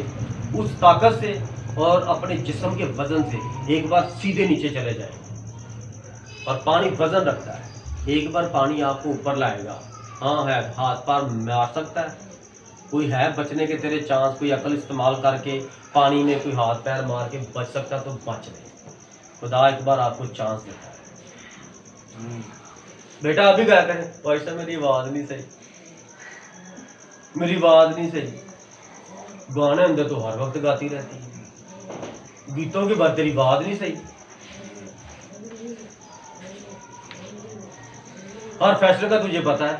उस ताकत से और अपने जिस्म के वजन से एक बार सीधे नीचे चले जाएंगे। और पानी वजन रखता है, एक बार पानी आपको ऊपर लाएगा। हाँ है, हाथ पार मार सकता है, कोई है बचने के तेरे चांस, कोई अकल इस्तेमाल करके पानी में कोई हाथ पैर मार के बच सकता तो बच ले। खुदा एक बार आपको चांस देता है। बेटा अभी क्या करें, वैसे मेरी आवाज नहीं सही, मेरी आवाज नहीं सही। गाने अंदर तो हर वक्त गाती रहती है, गीतों के बाद तेरी आवाज नहीं सही। हर फैसले का तुझे पता है,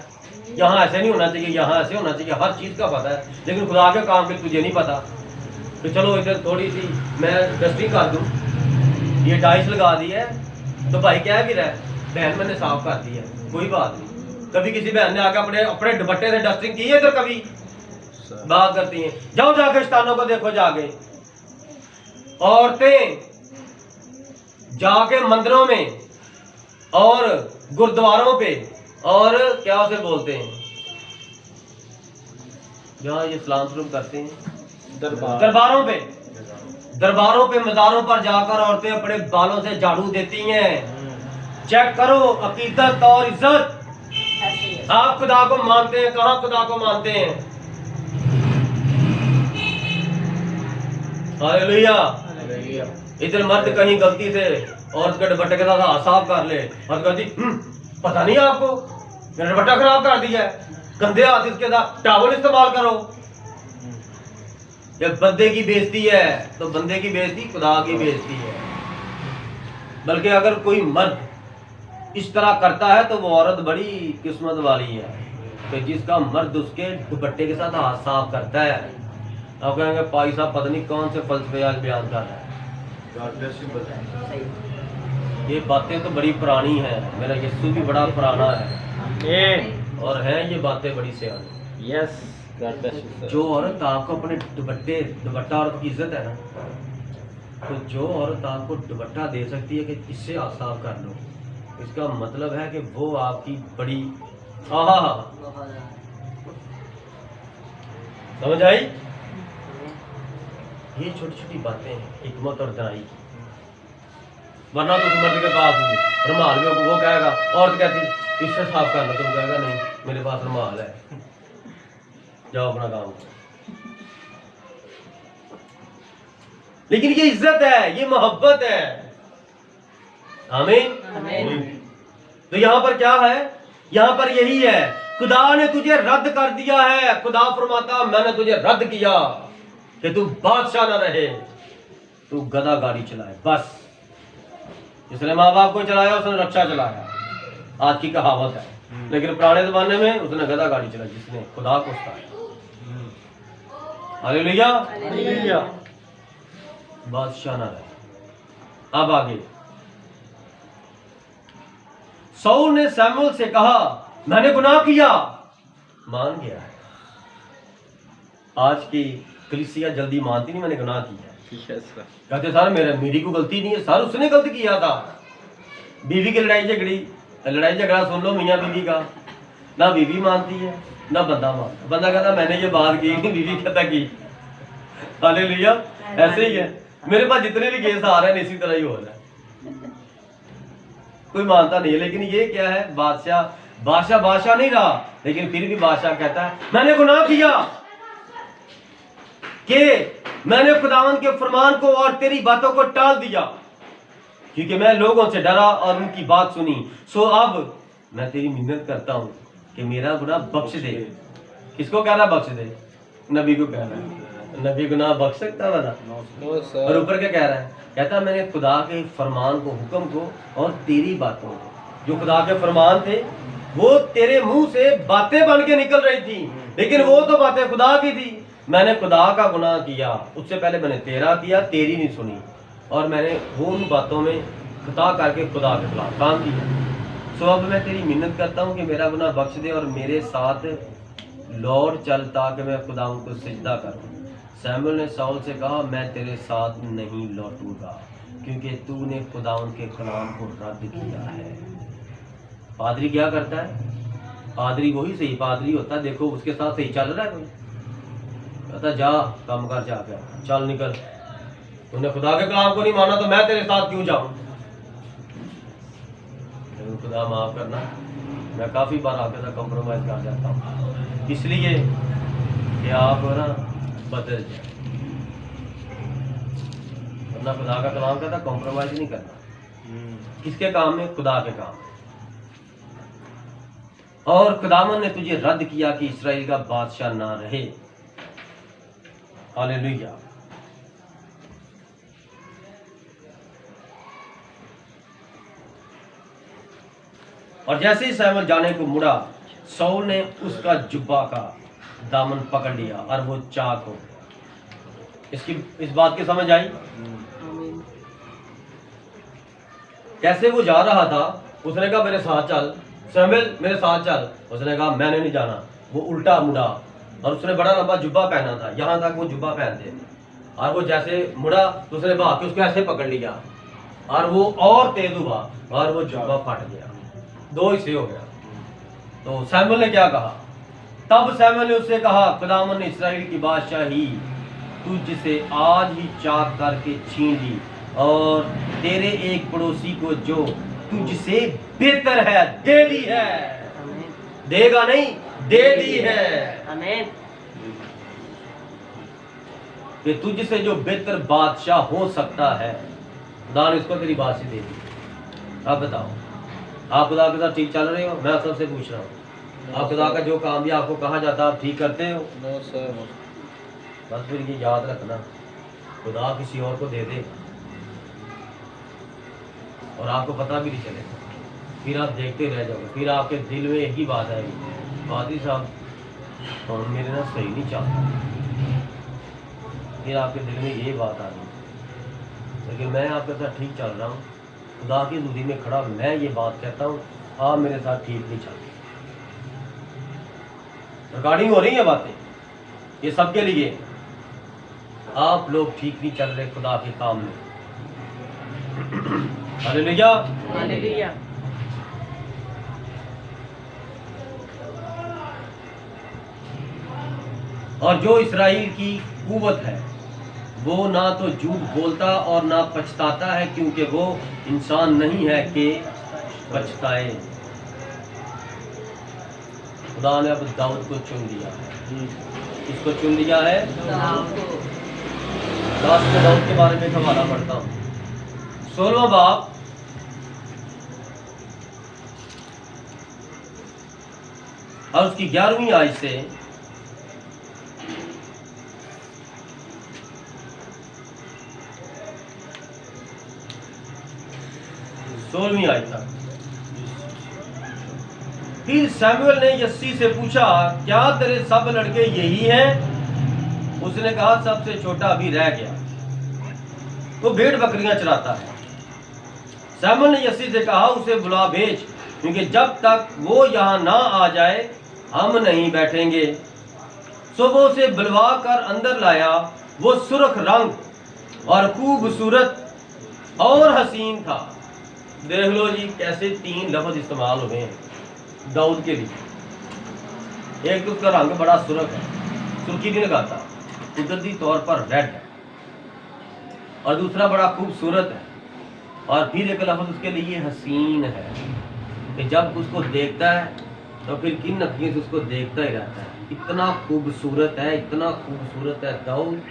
यहाँ ऐसे नहीं होना चाहिए, यहाँ ऐसे होना चाहिए, हर चीज का पता है, लेकिन खुदा के काम के तुझे नहीं पता। तो चलो इधर थोड़ी सी मैं डस्टिंग कर दूं, ये टाइल्स लगा दी है तो भाई कह भी रहा है बहन मैंने साफ कर दी है, कोई बात नहीं। कभी किसी बहन ने आके अपने अपने दुपट्टे से डस्टिंग की है इधर, कभी बात करती हैं। जाओ जाके स्थानों को देखो, जाके औरतें जाके मंदिरों में और गुरुद्वारों पे और क्या उसे बोलते हैं जहाँ ये सलाम शुरू करते हैं, दरबारों पे मज़ारों पर जाकर औरतें अपने बालों से झाड़ू देती हैं। चेक करो अकीदत और इज्जत। आप खुदा को मानते हैं, कहाँ खुदा को मानते हैं? हालेलुया। इधर मर्द कहीं गलती से औरत के दुपट्टे के साथ हाथ साफ कर ले और कहती पता नहीं आपको मैंने दुपट्टा खराब कर दिया है, गंदे हाथ इसके साथ टॉवल इस्तेमाल करो। जब बंदे की बेइज्जती है तो बंदे की बेइज्जती खुदा की बेइज्जती है। बल्कि अगर कोई मर्द इस तरह करता है तो वो औरत बड़ी किस्मत वाली है कि जिसका मर्द उसके दुपट्टे के साथ हाथ साफ करता है। आप कहेंगे पाई साहब पता नहीं कौन से फलसफे आज बयान कर रहा है। ये बातें तो बड़ी पुरानी हैं, मेरा यीशु भी बड़ा पुराना है और है ये बातें बड़ी सियानी। यस, जो औरत आपको अपने दुपट्टा औरत की इज्जत है ना, तो जो औरत आपको दुपट्टा दे सकती है कि इससे आप साफ कर लो, इसका मतलब है कि वो आपकी बड़ी समझ आई? ये छोटी छोटी बातें हैं हिकमत और दनाई की। वरना तो उस मर्द के पास रुमाल भी वो कहेगा, औरत कहती इससे साफ कर लो, तुम कहेगा नहीं मेरे पास रुमाल है, जाओ अपना काम करो। लेकिन ये इज्जत है, ये मोहब्बत है। आमीन। तो यहाँ पर क्या है? यहाँ पर यही है, खुदा ने तुझे रद्द कर दिया है। खुदा फरमाता मैंने तुझे रद्द किया कि तू बादशाह ना रहे, तू गधा गाड़ी चलाए। बस जिसने माँ बाप को चलाया उसने रक्षा चलाया, आज की कहावत है। लेकिन पुराने जमाने में उसने गधा गाड़ी चलाई जिसने खुदा को उतारा। हालेलुया। बादशाह ना रहे। अब आगे शाऊल ने शमूएल से कहा मैंने गुनाह किया, मान गया है। आज की कलीसिया जल्दी मानती नहीं मैंने गुनाह किया। कहते सर मेरी को गलती नहीं है, सर उसने गलत किया था। बीवी की लड़ाई झगड़ा सुन लो मियाँ बीवी का, ना बीवी मानती है ना बंदा मानता। बंदा कहता मैंने ये बात की, बीवी कहता की। हालेलुया। ऐसे ही है, मेरे पास जितने भी केस आ रहे हैं इसी तरह ही हो रहा है, कोई मानता नहीं है। लेकिन ये क्या है, बादशाह नहीं रहा, लेकिन फिर भी बादशाह कहता है मैंने गुनाह किया कि मैंने खुदावंद के फरमान को और तेरी बातों को टाल दिया, क्योंकि मैं लोगों से डरा और उनकी बात सुनी। सो अब मैं तेरी मिन्नत करता हूं कि मेरा गुनाह बख्श दे। किसको कह रहा बख्श दे? नबी को कह रहा है। नबी गुनाह बख्श सकता है ना? और ऊपर क्या कह रहा है? कहता मैंने खुदा के फरमान को, हुक्म को और तेरी बातों को, जो खुदा के फरमान थे वो तेरे मुंह से बातें बन के निकल रही थी, लेकिन वो तो बातें खुदा की थी। मैंने खुदा का गुनाह किया, उससे पहले मैंने तेरा किया, तेरी नहीं सुनी, और मैंने वो उन बातों में खता करके खुदा के खिलाफ काम किया। सो अब मैं तेरी मिन्नत करता हूँ कि मेरा गुनाह बख्श दे और मेरे साथ लौट चल ताकि मैं खुदा उनको सिजदा करूँ। शमूएल ने शाऊल से कहा मैं तेरे साथ नहीं लौटूंगा। क्योंकि तूने खुदावन के कलाम को रद्द किया है। पादरी क्या करता है? पादरी वही सही पादरी होता है, देखो उसके साथ सही चल रहा है कोई, कहता जा काम कर, जाके चल निकल, तूने खुदा के कलाम को नहीं माना तो मैं तेरे साथ क्यों जाऊं? लेकिन खुदा माफ करना, मैं काफी बार आपके साथ कॉम्प्रोमाइज कर जाता हूँ, इसलिए कि आप ना बदल जाए। वरना खुदा का कलाम कहता कॉम्प्रोमाइज नहीं करना। किसके काम में? खुदा के काम में। और खुदावन ने तुझे रद्द किया कि इस्राएल का बादशाह ना रहे। हालेलुया। और जैसे ही शमूएल जाने को मुड़ा, शाऊल ने उसका जुब्बा का दामन पकड़ लिया और वो चाक हो गया। इस बात की समझ आई? आमीन। कैसे वो जा रहा था, उसने कहा मेरे साथ चल, शमूएल मेरे साथ चल, उसने कहा मैंने नहीं जाना। वो उल्टा मुड़ा और उसने बड़ा लंबा जुब्बा पहना था, यहाँ तक वो जुब्बा पहनते थे, और वो जैसे मुड़ा तो उसने भाग के उसको ऐसे पकड़ लिया और वो और तेज हुआ और वो जुब्बा फट गया, दो हिस्से हो गया। तो शमूएल ने क्या कहा? तब शमूएल ने उससे कहा, खुदावन ने इस्राएल की बादशाही तुझसे आज ही चाक करके छीन ली और तेरे एक पड़ोसी को जो तुझसे बेहतर है दे दी है। आमीन। देगा नहीं, दे दी है। आमीन। कि तुझसे जो बेहतर बादशाह हो सकता है, खुदा ने उसको तेरी बादशाही दे दी। अब बताओ, आप खुदा के साथ ठीक चल रहे हो? मैं सबसे पूछ रहा हूँ, आप खुदा का जो काम भी आपको कहा जाता है आप ठीक करते हो? No sir. बस फिर ये याद रखना, खुदा किसी और को दे दे और आपको पता भी नहीं चलेगा, फिर आप देखते रह जाओगे, फिर आपके दिल में यही बात आएगी, पादरी साहब और मेरे ना सही नहीं चलता, फिर आपके दिल में ये बात आ गई। लेकिन मैं आपके साथ ठीक चल रहा हूँ, खुदा की हज़ूरी में खड़ा मैं ये बात कहता हूँ, आप मेरे साथ ठीक नहीं चलते। रिकॉर्डिंग हो रही है बातें, ये सबके लिए। आप लोग ठीक नहीं चल रहे खुदा के काम में। हालेलुया। हालेलुया। और जो इस्राएल की कुव्वत है वो ना तो झूठ बोलता और ना पछताता है, क्योंकि वो इंसान नहीं है कि पछताए। खुदा ने अब दाऊद को चुन लिया है। किसको चुन लिया है? लास्ट में दाऊद के बारे में हवाला पढ़ता हूँ, 16वां बाब और उसकी 11वीं आयत से 16वीं आयत तक। फिर शमूएल ने यस्सी से पूछा, क्या तेरे सब लड़के यही हैं? उसने कहा, सबसे छोटा अभी रह गया, वो भेड़ बकरियां चराता है। शमूएल ने यस्सी से कहा, उसे बुला भेज, क्योंकि जब तक वो यहाँ ना आ जाए हम नहीं बैठेंगे। सो वो उसे बुलवा कर अंदर लाया। वो सुर्ख रंग और खूबसूरत और हसीन था। देख लो जी कैसे 3 लफ्ज इस्तेमाल हुए हैं दाऊद के लिए। एक तो उसका रंग बड़ा सुर्ख है, सुर्खी नहीं लगाता, कुदरती तौर पर रेड है, और दूसरा बड़ा खूबसूरत है, और फिर एक लफ्ज उसके लिए हसीन है कि जब उसको देखता है तो फिर किन नखियों से उसको देखता ही रहता है। इतना खूबसूरत है, इतना खूबसूरत है दाऊद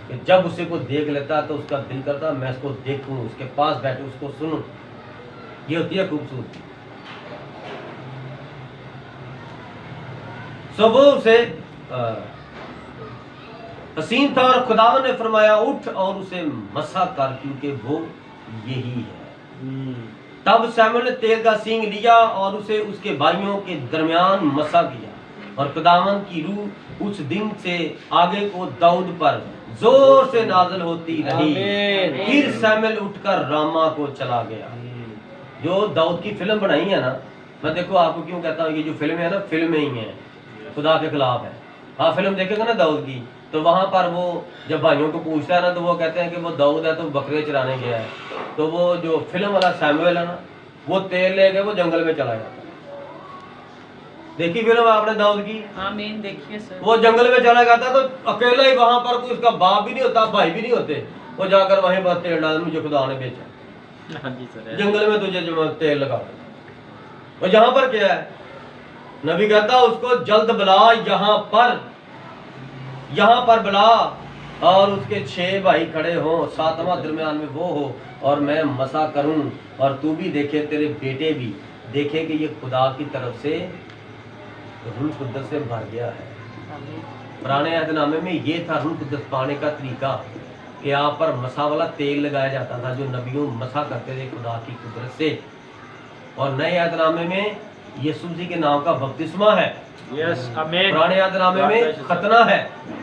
कि जब उसे को देख लेता है तो उसका दिल करता है मैं उसको देखूं, उसके पास बैठूं, उसको सुनूं। ये होती है खूबसूरती। सो वो उसे हसीन था और खुदावन ने फरमाया, उठ और उसे मसा कर, क्योंकि वो यही है। तब शमूएल ने तेल का सींग लिया और उसे उसके भाइयों के दरमियान मसा किया, और खुदावन की रूह उस दिन से आगे को दाऊद पर जोर से नाज़िल होती रही। फिर शमूएल उठकर रामा को चला गया। जो दाऊद की फिल्म बनाई है ना, मैं देखो आपको क्यों कहता हूँ, ये जो फिल्म है ना, फिल्म ही है, खुदा के खिलाफ है। आप फिल्म देखेंगे ना दाऊद की, तो वहां पर वो जब भाइयों को पूछता है ना, तो वो कहते हैं कि वो दाऊद है तो बकरे चराने गया है। तो वो जो फिल्म वाला सैमुएल है ना, वो तेल ले के वो जंगल में चला जाता है। देखी फिल्म आपने दाऊद की? आमीन देखिए सर। वो जंगल में चला जाता तो अकेला ही, वहां पर कोई उसका बाप भी नहीं होता, भाई भी नहीं होते। वो जाकर वहीं पर तेल डाल, मुझे खुदा ने बेचा, हाँ जी सर। जंगल में तुझे जो तेल लगा दे। और यहाँ पर क्या है, नबी कहता उसको जल्द बुला, यहाँ पर बुला, और उसके 6 भाई खड़े हों, 7वां दरमियान में वो हो, और मैं मसा करूं, और तू भी देखे, तेरे बेटे भी देखे कि ये खुदा की तरफ से रूह कुद्दस से भर गया है। आमीन। पुराने अहदनामे में ये था रूह कुद्दस पाने का तरीका, कि यहाँ पर मसा वाला तेल लगाया जाता था जो नबियों मसा करते थे खुदा की कुदरत से। और नए अहदनामे में यीशु मसीह के नाम का बपतिस्मा है। यस आमीन। पुराने अहदनामे में खतना है,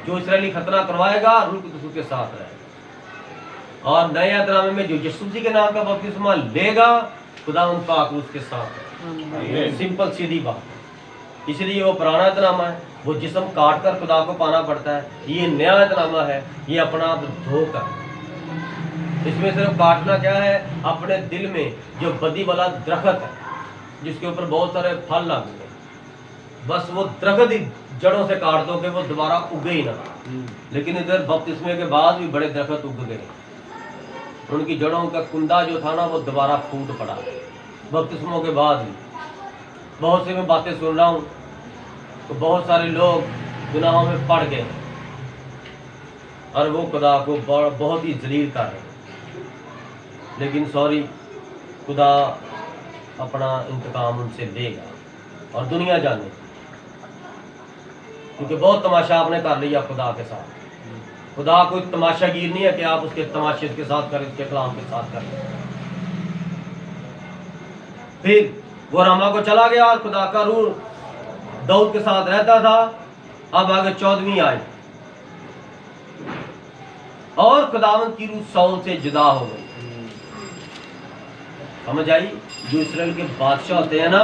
जो इसराइली खतना करवाएगा रूह कुद्दस के साथ रहेगा। और नए अहदनामे में जो यीशु मसीह के नाम का बपतिस्मा लेगा, खुदा उन पाक उसके साथ है। सिंपल सीधी बात। इसलिए वो पुराना अहदनामा है, वो जिस्म काट कर खुदा को पाना पड़ता है। ये नया अहदनामा है, ये अपना आप धोकर। इसमें सिर्फ काटना क्या है, अपने दिल में जो बदी वाला दरख्त है जिसके ऊपर बहुत सारे फल लग गए, बस वो दरख्त ही जड़ों से काट दो कि वो दोबारा उगे ही ना। लेकिन इधर बपतिस्मे के बाद भी बड़े दरख्त उग गए, उनकी जड़ों का कुंदा जो था ना वो दोबारा फूट पड़ा। बपतिस्मों के बाद भी बहुत सी मैं बातें सुन रहा हूँ, तो बहुत सारे लोग गुनाहों में पड़ गए और वो खुदा को बहुत ही जलील कर रहे हैं। लेकिन सॉरी, खुदा अपना इंतकाम उनसे लेगा और दुनिया जाने, क्योंकि बहुत तमाशा आपने कर लिया खुदा के साथ। खुदा कोई तमाशागीर नहीं है कि आप उसके तमाशे के साथ करें, उसके कलाम के साथ करें। फिर वो रामा को चला गया और खुदा का रूह दाऊद के साथ रहता था। अब आगे 14वीं आई, और खुदावंद की रूह साउल से जुदा हो गई। समझ आई? जो इस्राएल के बादशाह होते हैं ना,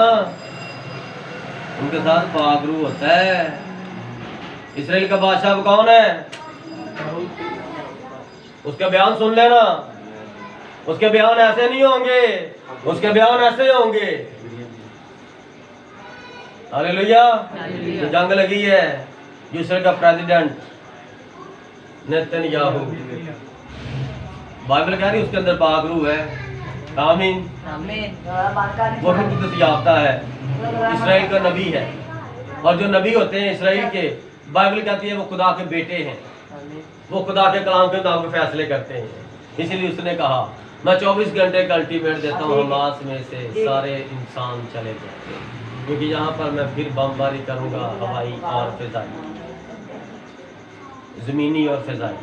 उनके साथ पाक रूह होता है। इस्राएल का बादशाह कौन है? उसके बयान सुन लेना, उसके बयान ऐसे नहीं होंगे, उसके बयान ऐसे होंगे। हालेलुया। जो जंग लगी है, जो इस्राएल का प्रेसिडेंट नेतन्याहू, बाइबल कह रही उसके अंदर पाक रूह है। आमीन। वो रूह कुद्दस याफ्ता है, इस्राएल का नबी है। और जो नबी होते हैं इस्राएल के, बाइबल कहती है वो खुदा के बेटे हैं, वो खुदा के कलाम के मुताबिक फैसले करते हैं। इसलिए उसने कहा मैं 24 घंटे का अल्टीमेट देता हूँ, हमास में से सारे इंसान चले जाते, क्योंकि यहाँ पर मैं फिर बमबारी करूँगा, हवाई और फिजाई, ज़मीनी और फिजाई।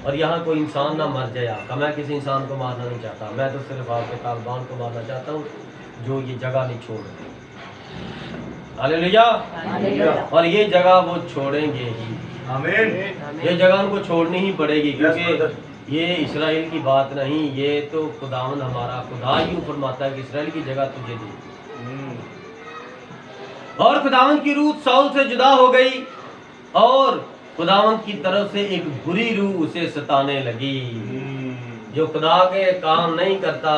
और यहाँ कोई इंसान ना मर जाए आपका। मैं किसी इंसान को मारना नहीं चाहता, मैं तो सिर्फ आपके तालिबान को मारना चाहता हूँ जो ये जगह नहीं छोड़ते। हालेलुया। और ये जगह वो छोड़ेंगे ही, आमीन। ये जगह उनको छोड़नी ही पड़ेगी, क्योंकि ये इस्राएल की बात नहीं, ये तो खुदावंद हमारा खुदा यूँ फरमाता है कि इस्राएल की जगह तुझे दी। और खुदावंद की रूह साउल से जुदा हो गई, और खुदावंद की तरफ से एक बुरी रूह उसे सताने लगी। जो खुदा के काम नहीं करता,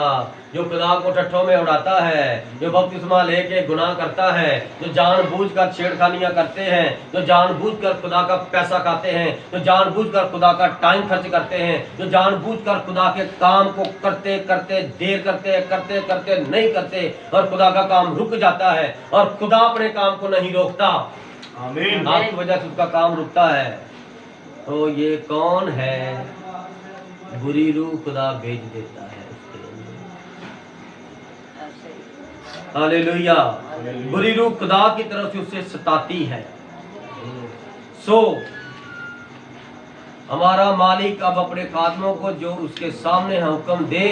जो खुदा को ठट्ठों में उड़ाता है, जो बपतिस्मा लेके गुनाह करता है, जो जानबूझकर छेड़खानियां करते हैं, जो जानबूझकर खुदा का पैसा खाते हैं, जो जानबूझकर खुदा का टाइम खर्च करते हैं, जो जानबूझकर खुदा के काम को करते करते देर करते नहीं करते, और खुदा का काम रुक जाता है, और खुदा अपने काम को नहीं रोकता, आमीन। आपकी वजह से उसका काम रुकता है। तो ये कौन है? बुरी रूह खुदा भेज देता है उसके लिए। हालेलुया। बुरी रूह खुदा की तरफ से उसे सताती है। सो हमारा मालिक अब अपने खादमों को जो उसके सामने हुक्म दे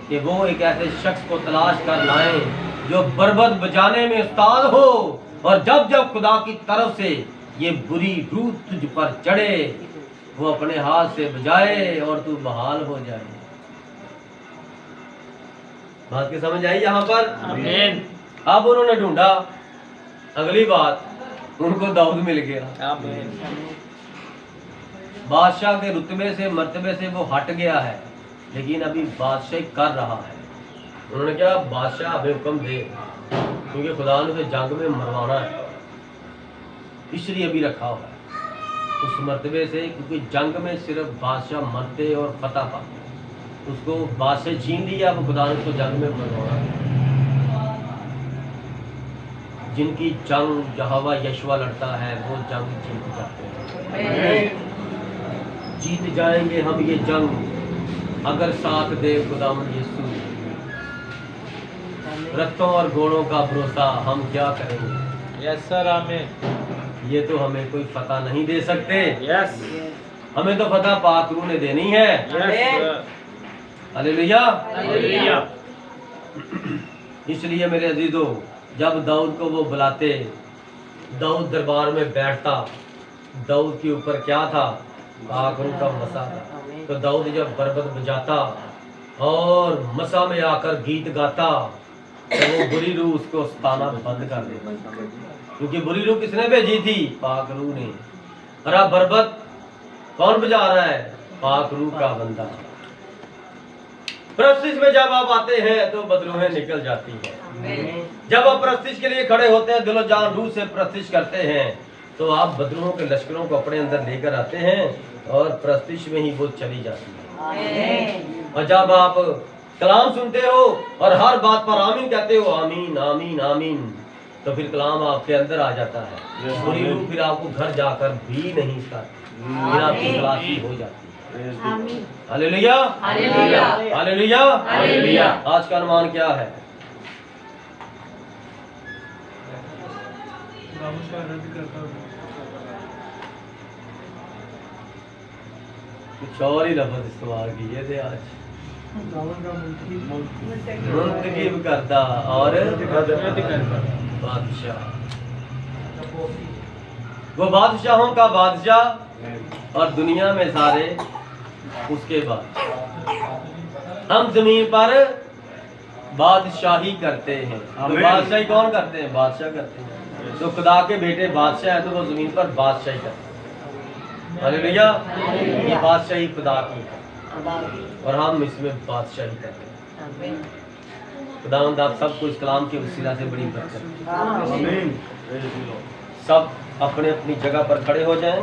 कि वो एक ऐसे शख्स को तलाश कर लाएं जो बरबद बजाने में उस्ताद हो, और जब जब खुदा की तरफ से ये बुरी रूह तुझ पर चढ़े, वो अपने हाथ से बजाए और तू बहाल हो जाए। बात की समझ आई यहाँ पर? आमीन। अब उन्होंने ढूंढा। अगली बात, उनको दाऊद मिल गया। आमीन। बादशाह के रुतबे से मर्तबे से वो हट गया है, लेकिन अभी बादशाही कर रहा है। उन्होंने क्या, बादशाह अभी हुक्म दे, क्योंकि खुदा ने उसे जंग में मरवाना है, इसलिए अभी रखा हुआ है उस मर्तबे से, क्योंकि जंग में सिर्फ बादशाह मरते और फतह पाते। उसको बादशाह छीन लिया, वो खुदा ने उसको जंग में मरवाना है। जिनकी जंग यहोवा यशवा लड़ता है वो जंग जीत जाते हैं। जीत जाएंगे हम ये जंग अगर साथ दे खुदावंद यीशु। रथों और घोड़ों का भरोसा हम क्या करेंगे? यस सर, आमीन। ये तो हमें कोई फतह नहीं दे सकते। यस हमें तो फतह पाक रूह ने देनी है। Yes hallelujah. हालेलुया। इसलिए मेरे अजीजों, जब दाऊद को वो बुलाते, दाऊद दरबार में बैठता, दाऊद के ऊपर क्या था? पाक रूह का मसा था। तो दाऊद जब बरबत बजाता और मसा में आकर गीत गाता, तो वो बुरी रूह उसको सताना बंद कर देती, क्योंकि बुरी रूह किसने भेजी थी? पाक रूह ने। और अब बरबत कौन बजा रहा है? पाक रूह का बंदा। प्रस्तिश में जब आप आते हैं तो बदरूहें निकल जाती हैं। जब आप प्रस्तिश के लिए खड़े होते हैं, दिलो जान रूह से प्रस्तिश करते हैं, तो आप बदरूहों के लश्करों को अपने अंदर लेकर आते हैं और प्रस्तिश में ही वो चली जाती है। और जब आप कलाम सुनते हो और हर बात पर आमीन कहते हो, आमीन आमीन आमीन, तो फिर कलाम आपके अंदर आ जाता है। बुरी रूह फिर आपको घर जाकर भी नहीं करती, फिर आपकी खलासी हो जाती है। Hallelujah hallelujah hallelujah hallelujah. आज का अनुमान क्या है? कुछ और ही लफ्ज इस्तेमाल किए थे आज। मुंतकिब करता और बादशाह, वो बादशाहों का बादशाह और दुनिया में सारे उसके बाद। हम जमीन पर बादशाही करते हैं। तो बादशाही कौन करते हैं? बादशाह करते हैं। तो खुदा के बेटे बादशाह है, तो वो जमीन पर बादशाही करते हैं। हालेलुया। ये बादशाही खुदा की है और हम इसमें बादशाही करते हैं। खुदावंद आप सबको इस कलाम के वसीला से बड़ी बरकत। आमीन। सब अपने अपनी जगह पर खड़े हो जाएं।